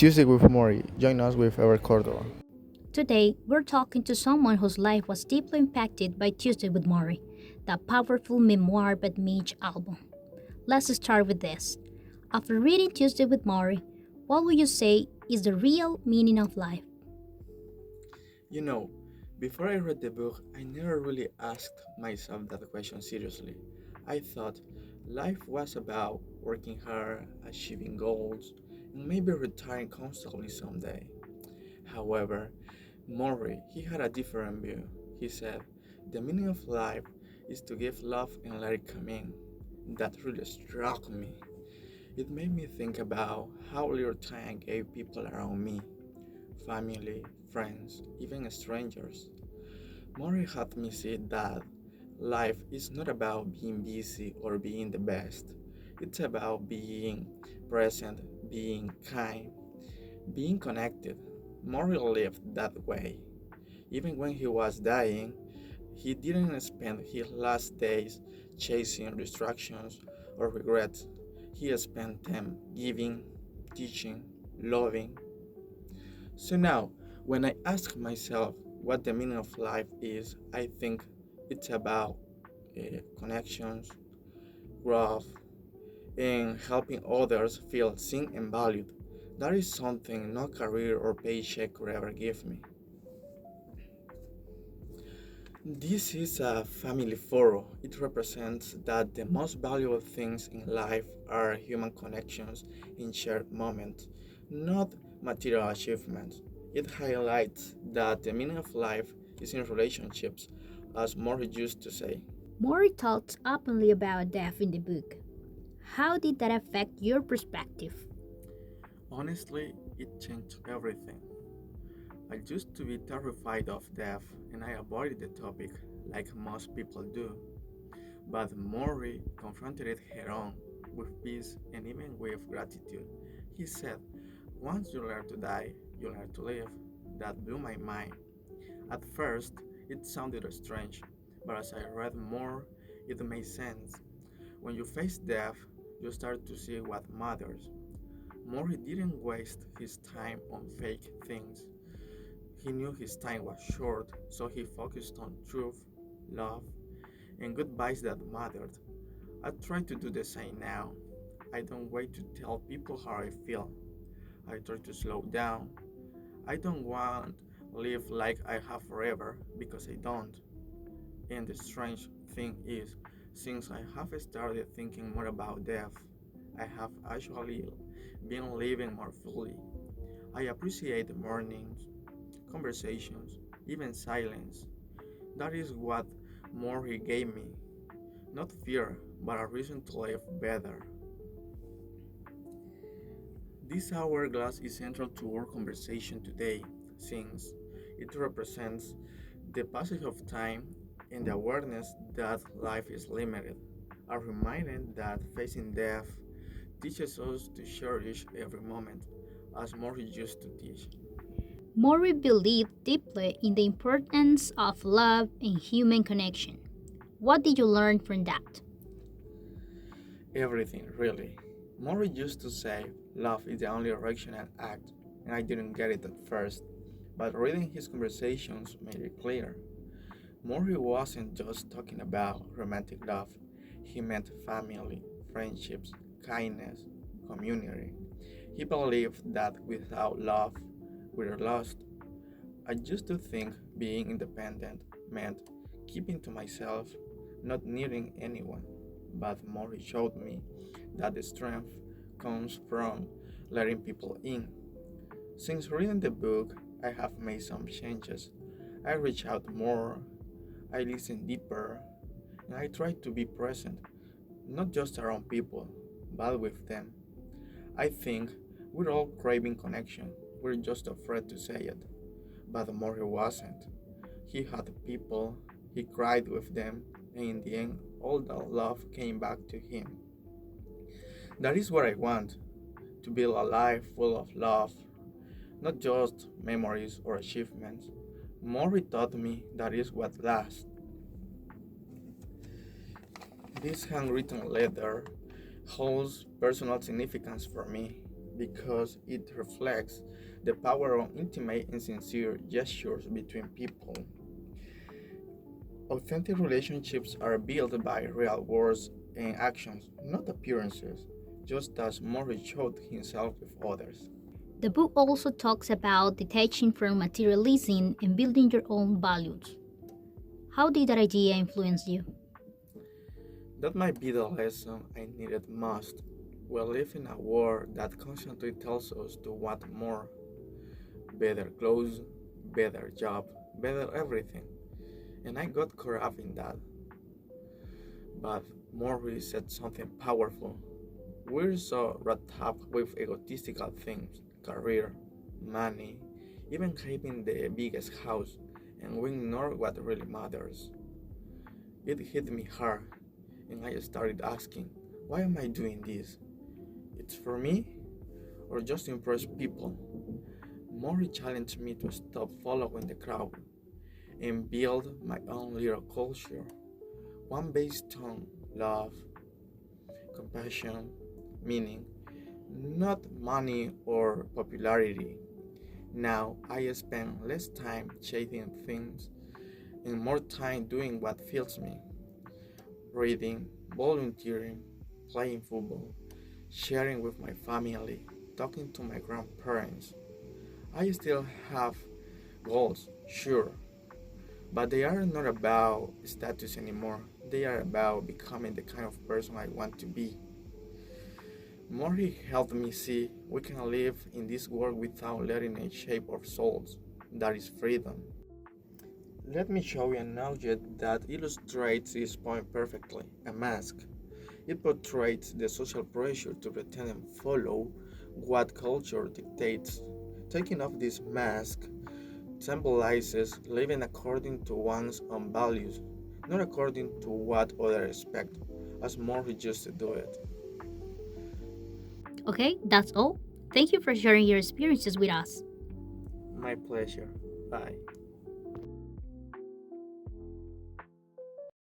Tuesday with Morrie. Join us with Ever Cordova. Today, we're talking to someone whose life was deeply impacted by Tuesday with Morrie, the powerful memoir by Mitch Albom. Let's start with this. After reading Tuesday with Morrie, what would you say is the real meaning of life? You know, before I read the book, I never really asked myself that question seriously. I thought life was about working hard, achieving goals, and maybe retiring comfortably someday. However, Morrie, he had a different view. He said, the meaning of life is to give love and let it come in. That really struck me. It made me think about how little time I gave people around me, family, friends, even strangers. Morrie had me see that life is not about being busy or being the best. It's about being present, being kind, being connected. Morrie lived that way. Even when he was dying, he didn't spend his last days chasing distractions or regrets. He spent them giving, teaching, loving. So now, when I ask myself what the meaning of life is, I think it's about connections, growth, and helping others feel seen and valued. That is something no career or paycheck could ever give me. This is a family photo. It represents that the most valuable things in life are human connections and shared moments, not material achievements. It highlights that the meaning of life is in relationships, as Morrie used to say. Morrie talks openly about death in the book. How did that affect your perspective? Honestly, it changed everything. I used to be terrified of death and I avoided the topic like most people do. But Morrie confronted it head on, with peace and even with gratitude. He said, once you learn to die, you learn to live. That blew my mind. At first, it sounded strange, but as I read more, it made sense. When you face death, you start to see what matters. Morrie didn't waste his time on fake things. He knew his time was short, so he focused on truth, love, and goodbyes that mattered. I try to do the same now. I don't wait to tell people how I feel. I try to slow down. I don't want to live like I have forever because I don't. And the strange thing is, since I have started thinking more about death, I have actually been living more fully. I appreciate the mornings, conversations, even silence. That is what more he gave me. Not fear, but a reason to live better. This hourglass is central to our conversation today, since it represents the passage of time and the awareness that life is limited. A reminder that facing death teaches us to cherish every moment, as Morrie used to teach. Morrie believed deeply in the importance of love and human connection. What did you learn from that? Everything, really. Morrie used to say, love is the only rational act, and I didn't get it at first, but reading his conversations made it clear. Morrie wasn't just talking about romantic love, he meant family, friendships, kindness, community. He believed that without love, we're lost. I used to think being independent meant keeping to myself, not needing anyone. But Morrie showed me that the strength comes from letting people in. Since reading the book, I have made some changes. I reach out more, I listen deeper, and I try to be present, not just around people, but with them. I think we're all craving connection, we're just afraid to say it. But Morrie wasn't. He had people, he cried with them, and in the end, all that love came back to him. That is what I want, to build a life full of love, not just memories or achievements. Morrie taught me that is what lasts. This handwritten letter holds personal significance for me because it reflects the power of intimate and sincere gestures between people. Authentic relationships are built by real words and actions, not appearances, just as Morrie showed himself with others. The book also talks about detaching from materialism and building your own values. How did that idea influence you? That might be the lesson I needed most. We live in a world that constantly tells us to want more: better clothes, better job, better everything. And I got caught up in that. But Morrie said something powerful. We're so wrapped up with egotistical things: career, money, even having the biggest house, and we ignore what really matters. It hit me hard, and I started asking, why am I doing this? It's for me, or just to impress people? Morrie challenged me to stop following the crowd and build my own little culture, one based on love, compassion, meaning, not money or popularity. Now I spend less time chasing things and more time doing what fills me: reading, volunteering, playing football, sharing with my family, talking to my grandparents. I still have goals, sure, but they are not about status anymore. They are about becoming the kind of person I want to be. Morrie helped me see we can live in this world without letting it shape our souls. That is freedom. Let me show you an object that illustrates this point perfectly: a mask. It portrays the social pressure to pretend and follow what culture dictates. Taking off this mask symbolizes living according to one's own values, not according to what others expect, as Morrie used to do it. Okay, that's all. Thank you for sharing your experiences with us. My pleasure. Bye.